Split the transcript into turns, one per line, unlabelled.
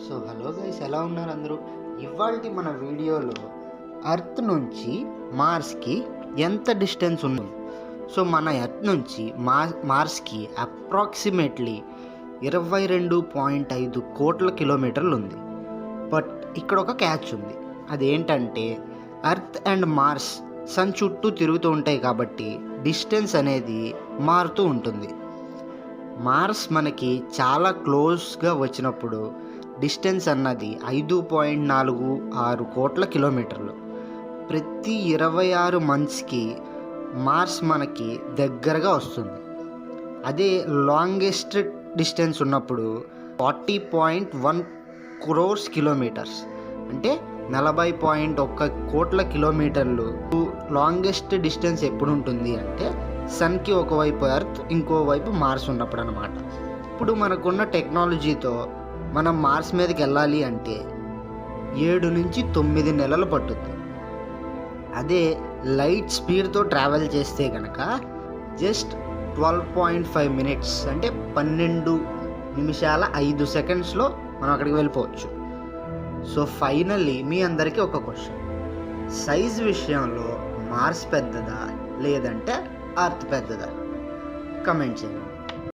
Hello guys, ఎలా ఉన్నారు అందరూ? ఇవాల్టి మన వీడియోలో ఎర్త్ నుంచి మార్స్కి ఎంత డిస్టెన్స్ ఉంది. మన ఎర్త్ నుంచి మార్స్కి అప్రాక్సిమేట్లీ 22.5 కోట్ల కిలోమీటర్లు ఉంది. బట్ ఇక్కడ ఒక క్యాచ్ ఉంది. అదేంటంటే ఎర్త్ అండ్ మార్స్ సన్ చుట్టూ తిరుగుతూ ఉంటాయి కాబట్టి డిస్టెన్స్ అనేది మారుతూ ఉంటుంది. మార్స్ మనకి చాలా క్లోజ్గా వచ్చినప్పుడు డిస్టెన్స్ అన్నది 5.46 కోట్ల కిలోమీటర్లు. ప్రతి 26 మంత్స్కి మార్స్ మనకి దగ్గరగా వస్తుంది. అదే లాంగెస్ట్ డిస్టెన్స్ ఉన్నప్పుడు 40.1 క్రోర్స్ కిలోమీటర్స్, అంటే 40.1 కోట్ల కిలోమీటర్లు. లాంగెస్ట్ డిస్టెన్స్ ఎప్పుడు ఉంటుంది అంటే సన్కి ఒకవైపు ఎర్త్, ఇంకోవైపు మార్స్ ఉన్నప్పుడు అన్నమాట. ఇప్పుడు మనకున్న టెక్నాలజీతో మనం మార్స్ మీదకి వెళ్ళాలి అంటే 7 నుంచి 9 నెలలు పట్టుద్ది. అదే లైట్ స్పీడ్తో ట్రావెల్ చేస్తే కనుక జస్ట్ 12.5 మినిట్స్, అంటే 12 నిమిషాల 5 సెకండ్స్లో మనం అక్కడికి వెళ్ళిపోవచ్చు. ఫైనల్లీ మీ అందరికీ ఒక క్వశ్చన్: సైజ్ విషయంలో మార్స్ పెద్దదా లేదంటే ఎర్త్ పెద్దదా? కమెంట్ చేయండి.